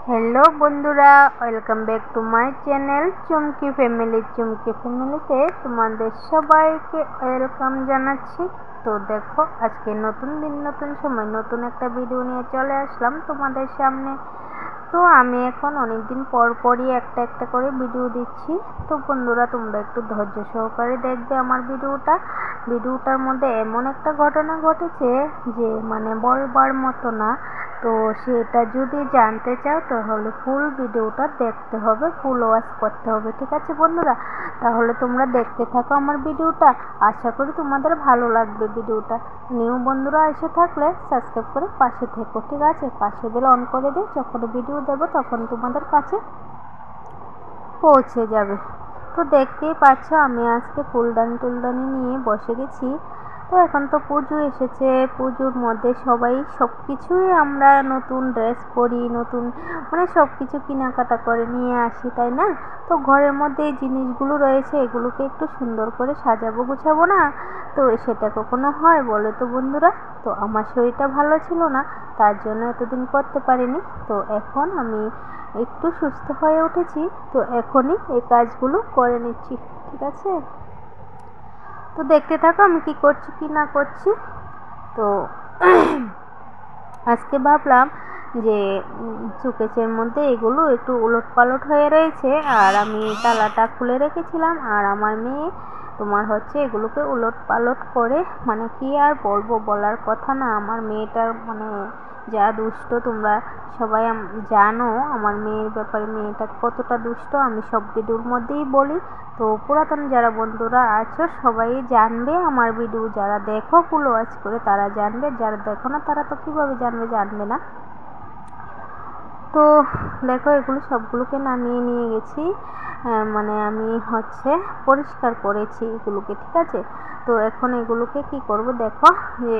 Hello বন্ধুরা, welcome back to my channel Chumki ফ্যামিলিতে তোমাদের সবাইকে ওয়েলকাম জানাচ্ছি। তো দেখো, আজকে নতুন দিন নতুন সময় নতুন একটা ভিডিও নিয়ে চলে আসলাম তোমাদের সামনে। তো আমি এখন অনেকদিন পরই একটা একটা করে ভিডিও দিচ্ছি। তো বন্ধুরা, তোমরা একটু ধৈর্য সহকারে দেখবে আমার ভিডিওটার মধ্যে এমন একটা ঘটনা ঘটেছে যে বলবার মতো না। তো সেটা যদি জানতে চাও তাহলে ফুল ভিডিওটা দেখতে হবে, ফুল ওয়াচ করতে হবে, ঠিক আছে বন্ধুরা? তাহলে তোমরা দেখতে থাকো আমার ভিডিওটা, আশা করি তোমাদের ভালো লাগবে ভিডিওটা। নিউ বন্ধুরা এসে থাকলে সাবস্ক্রাইব করে পাশে থেকো, ঠিক আছে? পাশে বেল অন করে দিও, যখন ভিডিও দেবো তখন তোমাদের কাছে পৌঁছে যাবে। তো দেখতেই পাচ্ছ আমি আজকে ফুলদানি নিয়ে বসে গেছি। তো এখন তো পুজো এসেছে, পুজোর মধ্যে সবাই সব কিছুই আমরা নতুন ড্রেস পরি, নতুন সব কিছু কেনাকাটা করে নিয়ে আসি, তাই না? তো ঘরের মধ্যে এই জিনিসগুলো রয়েছে, এগুলোকে একটু সুন্দর করে সাজাবো গুছাবো না? তো সেটা কখনো হয় বলো তো বন্ধুরা? তো আমার শরীরটা ভালো ছিল না, তার জন্য এতদিন করতে পারিনি। তো এখন আমি একটু সুস্থ হয়ে উঠেছি, তো এখনই এই কাজগুলো করে নিচ্ছি, ঠিক আছে? তো দেখতে থাকো আমি কি করছি কি না করছি। তো আজকে ভাবলাম যে শোকেসের মধ্যে এগুলো একটু উলটপালট হয়ে রয়েছে, আর আমি তালাটা খুলে রেখেছিলাম, আর আমার মেয়ে তোমার হচ্ছে এগুলোকে উলটপালট করে, কি আর বলবো, বলার কথা না। আমার মেয়েটার যা দুষ্ট, তোমরা সবাই জানো আমার মেয়ের ব্যাপারে, মেয়েটা কতটা দুষ্ট আমি সব ভিডিওর মধ্যেই বলি। তো পুরাতন যারা বন্ধুরা আছো সবাই জানবে আমার ভিডিও, যারা দেখো ফুল ওয়াচ করে তারা জানবে, যারা দেখো না তারা তো কীভাবে জানবে না। তো দেখো, এগুলো সবগুলোকে নামিয়ে নিয়ে গেছি, আমি হচ্ছে পরিষ্কার করেছি এগুলোকে, ঠিক আছে? তো এখন এগুলোকে কি করব, দেখো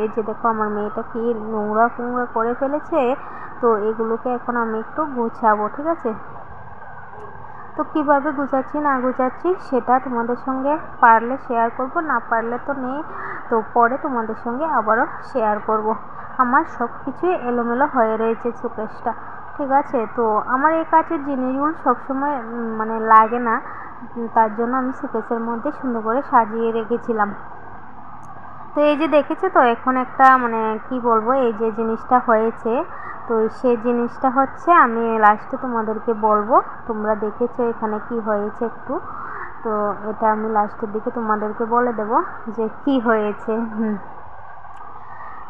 এই যে দেখো আমার মেয়েটা কি নোংরা ফোংরা করে ফেলেছে। তো এগুলোকে এখন আমি একটু গুছাবো, ঠিক আছে? তো কিভাবে গুছাচ্ছি না গুছাচ্ছি সেটা তোমাদের সঙ্গে পারলে শেয়ার করব, না পারলে তো নেই। তো পরে তোমাদের সঙ্গে আবারও শেয়ার করব। আমার সব কিছুই এলোমেলো হয়ে রয়েছে শোকেসটা, ঠিক আছে? তো আমার এই কাছের জিনিসগুলো সবসময় লাগে না, তার জন্য আমি শোকেসের মধ্যে সুন্দর করে সাজিয়ে রেখেছিলাম। তো এই যে দেখেছো তো, এখন একটা কি বলবো, এই যে জিনিসটা হয়েছে, তো সেই জিনিসটা হচ্ছে আমি লাস্টে তোমাদেরকে বলবো। তোমরা দেখেছো এখানে কি হয়েছে একটু, তো এটা আমি লাস্টের দিকে তোমাদেরকে বলে দেব যে কি হয়েছে।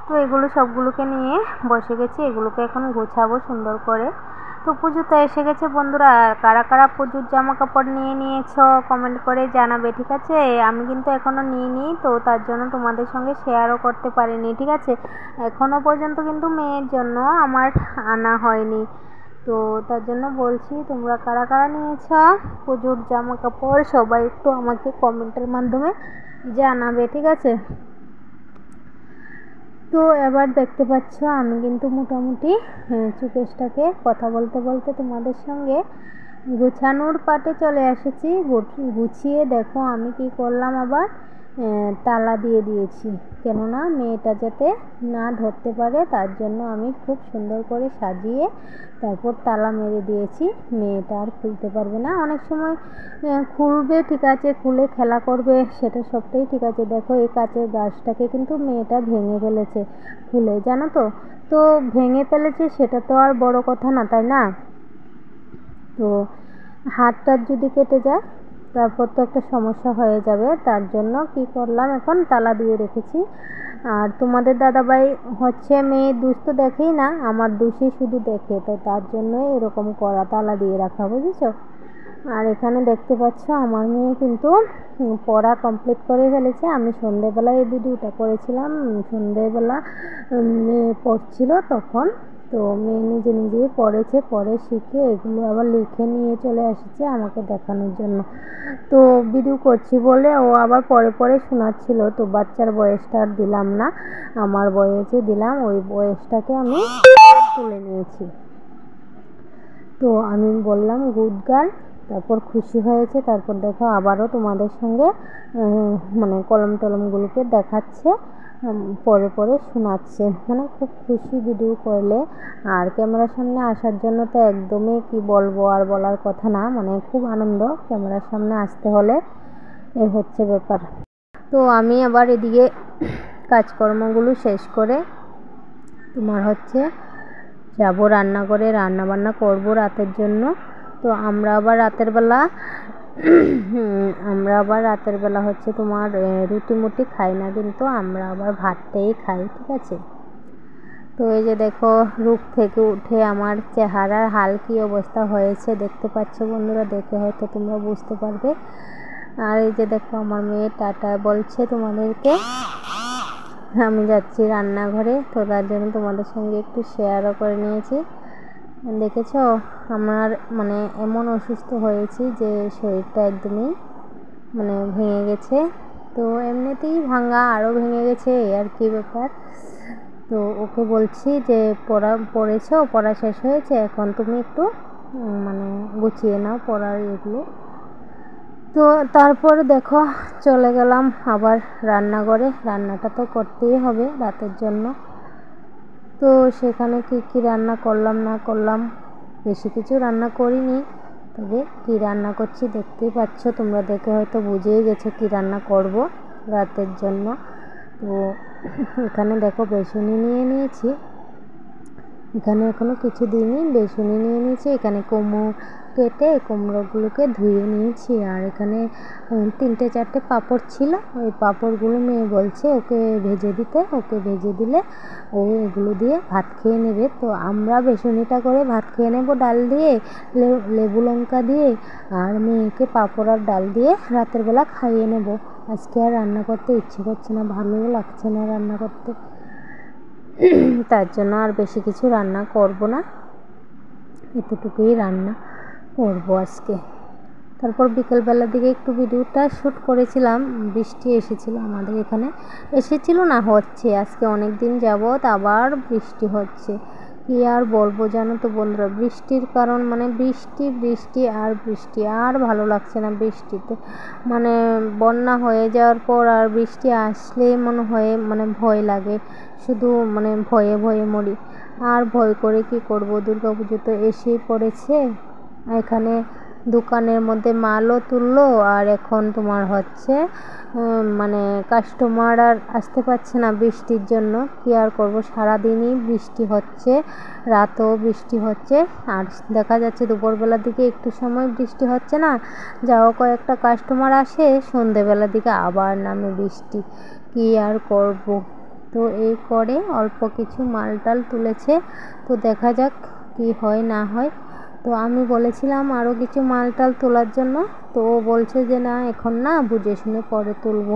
তো এগুলো সবগুলোকে নিয়ে বসে গেছি, এগুলোকে এখন গোছাবো সুন্দর করে। তো পুজো তো এসে গেছে বন্ধুরা, কারা কারা পুজোর জামা কাপড় নিয়ে নিয়েছো কমেন্ট করে জানাবে, ঠিক আছে? আমি কিন্তু এখনও নিইনি, তো তার জন্য তোমাদের সঙ্গে শেয়ারও করতে পারিনি, ঠিক আছে? এখনও পর্যন্ত কিন্তু মেয়ের জন্য আমার আনা হয়নি। তো তার জন্য বলছি, তোমরা কারা কারা নিয়েছ পুজোর জামা কাপড় সবাই একটু আমাকে কমেন্টের মাধ্যমে জানাবে, ঠিক আছে? তো এবার দেখতে পাচ্ছ আমি কিন্তু মোটামুটি শোকেসটাকে কথা বলতে বলতে তোমাদের সঙ্গে গুছানোর পাটে চলে এসেছি। গুছিয়ে দেখো আমি কি করলাম, আবার তালা দিয়ে দিয়েছি, কেননা মেয়েটা যাতে না ধরতে পারে, তার জন্য আমি খুব সুন্দর করে সাজিয়ে তারপর তালা মেরে দিয়েছি। মেয়েটা আর খুলতে পারবে না, অনেক সময় খুলবে, ঠিক আছে, খুলে খেলা করবে, সেটা সবটাই ঠিক আছে। দেখো এই কাচের গাছটাকে কিন্তু মেয়েটা ভেঙে ফেলেছে খুলে, জানো তো? তো ভেঙে ফেলেছে সেটা তো আর বড় কথা না, তাই না? তো হাতটা যদি কেটে যায় তারপর তো একটা সমস্যা হয়ে যাবে, তার জন্য কি করলাম, এখন তালা দিয়ে রেখেছি। আর তোমাদের দাদাভাই হচ্ছে মেয়ে দুষ্ট দেখেই না, আমার দুষই শুধু দেখে, তো তার জন্যই এরকম করা, তালা দিয়ে রাখা, বুঝেছো? আর এখানে দেখতে পাচ্ছ আমার মেয়ে কিন্তু পড়া কমপ্লিট করে ফেলেছে। আমি সন্ধেবেলায় এই ভিডিওটা করেছিলাম, সন্ধেবেলা মেয়ে পড়ছিল তখন। তো মেয়ে নিজে নিজেই পড়েছে, পড়ে শিখে এগুলো আবার লিখে নিয়ে চলে এসেছে আমাকে দেখানোর জন্য। তো ভিডিও করছি বলে ও আবার পরে পরে শোনাচ্ছিল, তো বাচ্চার বয়সটা আর দিলাম না, আমার বয়সে দিলাম, ওই বয়সটাকে আমি তুলে নিয়েছি। তো আমি বললাম গুড গার্ল, তারপর খুশি হয়েছে। তারপর দেখো আবারও তোমাদের সঙ্গে মানে কলম টলমগুলোকে দেখাচ্ছে, পরে পরে শোনাচ্ছে। মানে খুব খুশি ভিডিও করলে। আর ক্যামেরার সামনে আসার জন্য তো একদমই কি বলবো, আর বলার কথা না, মানে খুব আনন্দ ক্যামেরার সামনে আসতে হলে। এই হচ্ছে ব্যাপার। তো আমি আবার এদিকে কাজকর্মগুলো শেষ করে তোমার হচ্ছে যাব রান্নাঘরে, রান্না বান্না করব রাতের জন্য। তো আমরা আবার রাতের বেলা হচ্ছে তোমার রুটি মুটি খাই না, কিন্তু আমরা আবার ভাতটাই খাই, ঠিক আছে। তো এই যে দেখো রূপ থেকে উঠে আমার চেহারার হাল কি অবস্থা হয়েছে দেখতে পাচ্ছ বন্ধুরা, দেখে হয়তো তোমরা বুঝতে পারবে। আর এই যে দেখো আমার মেয়ে টাটা বলছে তোমাদেরকে। আমি যাচ্ছি রান্নাঘরে, তো তার জন্য তোমাদের সঙ্গে একটু শেয়ারও করে নিয়েছি। দেখেছো আমার মানে এমন অসুস্থ হয়েছি যে শরীরটা একদমই মানে ভেঙে গেছে। তো এমনিতেই ভাঙা, আরও ভেঙে গেছে, এই আর কি ব্যাপার। তো ওকে বলছি যে পড়া শেষ হয়েছে, এখন তুমি একটু মানে গুছিয়ে নাও পড়ার এগুলো। তো তারপর দেখো চলে গেলাম আবার রান্নাঘরে, রান্নাটা তো করতেই হবে রাতের জন্য। তো সেখানে কি রান্না করলাম না করলাম, বেশি কিছু রান্না করিনি, তবে কি রান্না করছি দেখতেই পাচ্ছ তোমরা, দেখে হয়তো বুঝেই গেছো কি রান্না করব রাতের জন্য। তো এখানে দেখো বেসুনি নিয়ে নিয়েছি, এখানে এখনও কিছু দিইনি, বেসুনি নিয়ে নিয়েছি। এখানে কুমড়ো কেটে কুমড়োগুলোকে ধুয়ে নিয়েছি। আর এখানে 3-4টে পাঁপড় ছিল, ওই পাঁপড়গুলো মেয়ে বলছে ওকে ভেজে দিতে, ওকে ভেজে দিলে ও এগুলো দিয়ে ভাত খেয়ে নেবে। তো আমরা বেসুনিটা করে ভাত খেয়ে নেব ডাল দিয়ে, লেবু লঙ্কা দিয়ে, আর মেয়েকে পাঁপড় আর ডাল দিয়ে রাতের বেলা খাইয়ে নেব। আজকে আর রান্না করতে ইচ্ছে করছে না, ভালোও লাগছে না রান্না করতে, তার জন্য আর বেশি কিছু রান্না করব না, এতটুকুই রান্না করব আজকে। তারপর বিকেলবেলার দিকে একটু ভিডিওটা শ্যুট করেছিলাম, বৃষ্টি এসেছিল আমাদের এখানে, এসেছিল না হচ্ছে আজকে অনেক দিন যাবৎ আবার বৃষ্টি হচ্ছে। কি আর বলবো জানো তো বন্ধুরা, বৃষ্টির কারণ মানে বৃষ্টি আর ভালো লাগছে না বৃষ্টিতে। মানে বন্যা হয়ে যাওয়ার পর আর বৃষ্টি আসলে মনে হয় মানে ভয় লাগে, শুধু মানে ভয়ে ভয়ে মরি। আর ভয় করে কি করব, দুর্গাপুজো তো এসেই পড়েছে। এখানে দোকানের মধ্যে মালও তুললো, আর এখন তোমার হচ্ছে মানে কাস্টমার আর আসতে পারছে না বৃষ্টির জন্য। কি আর করব, সারাদিনই বৃষ্টি হচ্ছে, রাতও বৃষ্টি হচ্ছে। আর দেখা যাচ্ছে দুপুরবেলার দিকে একটু সময় বৃষ্টি হচ্ছে না, যাও কয়েকটা কাস্টমার আসে, সন্ধেবেলার দিকে আবার নামে বৃষ্টি। কি আর করব। তো এই করে অল্প কিছু মালটাল তুলেছে, তো দেখা যাক কি হয় না হয়। তো আমি বলেছিলাম আরও কিছু মালটাল তোলার জন্য, তো ও বলছে যে না এখন না, বুঝে শুনে পরে তুলবো।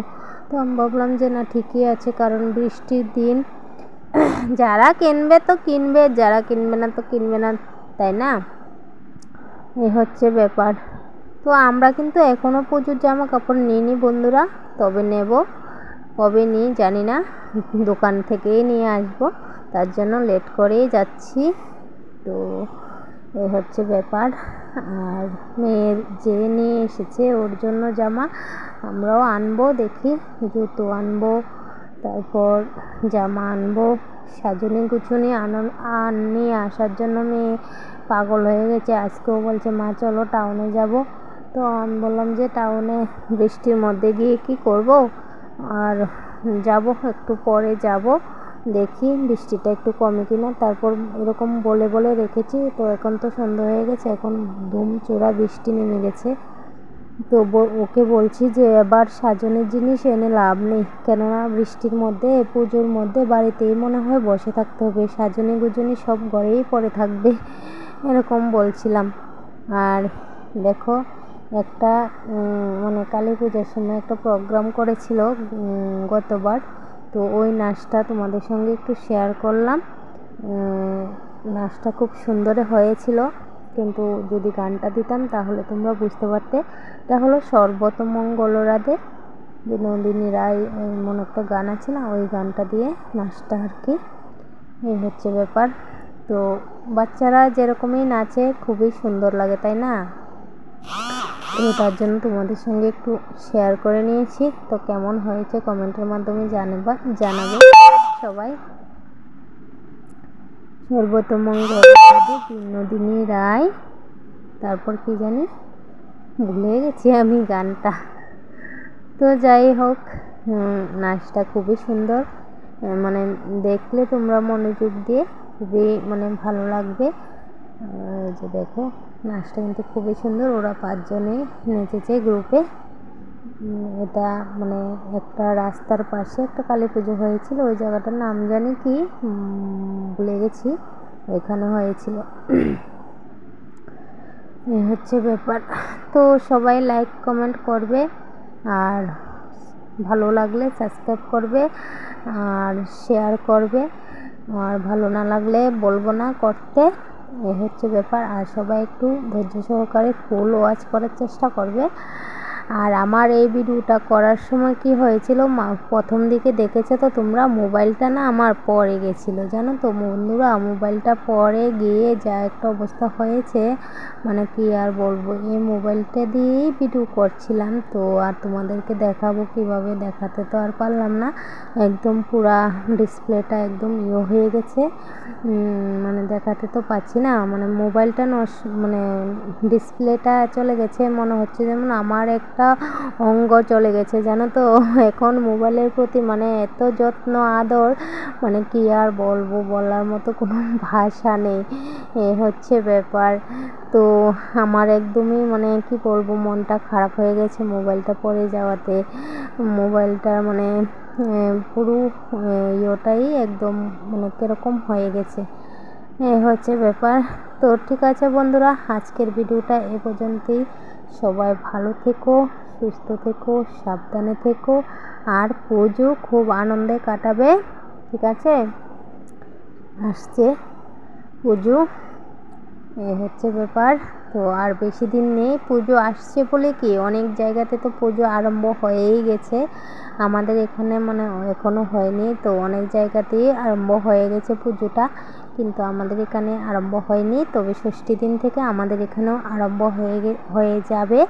তো আমি ভাবলাম যে না ঠিকই আছে, কারণ বৃষ্টির দিন যারা কিনবে তো কিনবে, যারা কিনবে না তো কিনবে না, তাই না? এই হচ্ছে ব্যাপার। তো আমরা কিন্তু এখনও পুজোর জামা কাপড় নিইনি বন্ধুরা, তবে নেব, কবে নিই জানি না, দোকান থেকেই নিয়ে আসবো, তার জন্য লেট করেই যাচ্ছি। তো এই হচ্ছে ব্যাপার। আর মেয়ের যে নিয়ে এসেছে ওর জন্য জামা আমরাও আনবো, দেখি জুতো আনবো, তারপর জামা আনবো। সাজুনি গুছুনি নিয়ে আসার জন্য মেয়ে পাগল হয়ে গেছে। আজকেও বলছে মা চলো টাউনে যাব। তো আমি বললাম যে টাউনে বৃষ্টির মধ্যে গিয়ে কি করব, আর যাব একটু পরে যাব, দেখি বৃষ্টিটা একটু কমে কিনা, তারপর এরকম বলে বলে রেখেছি। তো এখন তো সন্ধ্যা হয়ে গেছে, এখন ধুম চূড়া বৃষ্টি নেমে গেছে। তো ওকে বলছি যে এবার সাজানোর জিনিস এনে লাভ নেই, কেননা বৃষ্টির মধ্যে পুজোর মধ্যে বাড়িতেই মনে হয় বসে থাকতে হবে, সাজানি গুজনি সব ঘরেই পড়ে থাকবে, এরকম বলছিলাম। আর দেখো একটা মানে কালী পূজার সময় একটা প্রোগ্রাম করেছিল গতবার, তো ওই নাচটা তোমাদের সঙ্গে একটু শেয়ার করলাম। নাচটা খুব সুন্দর হয়েছিল, কিন্তু যদি গানটা দিতাম তাহলে তোমরা বুঝতে পারতে। এটা হলো সর্বতমঙ্গল রাধে, বিনোদিনী রায় এমন একটা গান আছে না, ওই গানটা দিয়ে নাচটা আর কি। এই হচ্ছে ব্যাপার। তো বাচ্চারা যেরকমই নাচে খুবই সুন্দর লাগে, তাই না? তো তার জন্য তোমাদের সঙ্গে একটু শেয়ার করে নিয়েছি। তো কেমন হয়েছে কমেন্টের মাধ্যমে জানাবে সবাই। সর্বতমঙ্গল বিনোদিনী রায়, তারপর কি জানি ভুলে গেছি আমি গানটা। তো যাই হোক, নাচটা খুবই সুন্দর, মানে দেখলে তোমরা মনোযোগ দিয়ে খুবই মানে ভালো লাগবে। যে দেখো নাচটা কিন্তু খুবই সুন্দর, ওরা 5 জনেই নেচেছে গ্রুপে। এটা মানে একটা রাস্তার পাশে একটা কালী পুজো হয়েছিল, ওই জায়গাটার নাম জানি কি ভুলে গেছি, ওইখানে হয়েছিল। এই হচ্ছে ব্যাপার। তো সবাই লাইক কমেন্ট করবে, আর ভালো লাগলে সাবস্ক্রাইব করবে, আর শেয়ার করবে, আর ভালো না লাগলে বলবো না করতে। এই হচ্ছে ব্যাপার। আর সবাই একটু ধৈর্য সহকারে ফুল ওয়াচ করার চেষ্টা করবে। আর আমার এই ভিডিওটা করার সময় কি হয়েছিল, প্রথম দিকে দেখেছো তো তোমরা, মোবাইলটা না আমার পড়ে গেছিলো, জানো তো বন্ধুরা। মোবাইলটা পড়ে গিয়ে যা একটা অবস্থা হয়েছে, মানে কি আর বলবো। এই মোবাইলটা দিয়েই ভিডিও করছিলাম, তো আর তোমাদেরকে দেখাবো কিভাবে, দেখাতে তো আর পারলাম না। একদম পুরা ডিসপ্লেটা একদম হয়ে গেছে, মানে দেখাতে তো পাচ্ছি না। মানে মোবাইলটা মানে ডিসপ্লেটা চলে গেছে, মনে হচ্ছে যেমন আমার একটা অঙ্গ চলে গেছে, জানো তো। এখন মোবাইলের প্রতি মানে এত যত্ন আদর, মানে কি আর বলবো, বলার মতো কোনো ভাষা নেই। এ হচ্ছে ব্যাপার। তো আমার একদমই মানে কি বলবো, মনটা খারাপ হয়ে গেছে মোবাইলটা পড়ে যাওয়াতে। মোবাইলটার মানে পুরো ইয়েটাই একদম মানে কীরকম হয়ে গেছে। এই হচ্ছে ব্যাপার। তো ঠিক আছে বন্ধুরা, আজকের ভিডিওটা এ পর্যন্তই। সবাই ভালো থেকো, সুস্থ থেকো, সাবধানে থেকো, আর পুজো খুব আনন্দে কাটাবে, ঠিক আছে। আসছে পুজো, এই হচ্ছে ব্যাপার। তো আর বেশি দিন নেই, পুজো আসছে বলে কি অনেক জায়গাতে তো পুজো আরম্ভ হয়েই গেছে, আমাদের এখানে মানে এখনও হয়নি। তো অনেক জায়গাতেই আরম্ভ হয়ে গেছে পুজোটা, কিন্তু আমাদের এখানে আরম্ভ হয়নি। তবে ষষ্ঠী দিন থেকে আমাদের এখানেও আরম্ভ হয়ে যাবে।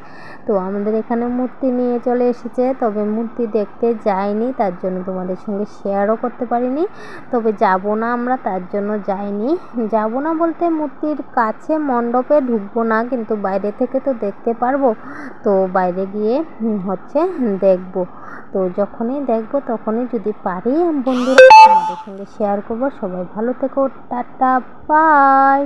তো আমাদের এখানে মূর্তি নিয়ে চলে এসেছে, তবে মূর্তি দেখতে যাইনি, তার জন্য তোমাদের সঙ্গে শেয়ারও করতে পারিনি। তবে যাব না আমরা, তার জন্য যাইনি। যাব না বলতে মূর্তির কাছে মণ্ডপে ঢুকবো না, কিন্তু বাইরে থেকে তো দেখতে পারবো। তো বাইরে গিয়ে হচ্ছে দেখবো। তো যখনই দেখবো তখনই যদি পারি বন্ধুরা তোমাদের সঙ্গে শেয়ার করবো। সবাই ভালো থেকো, টাটা, বাই।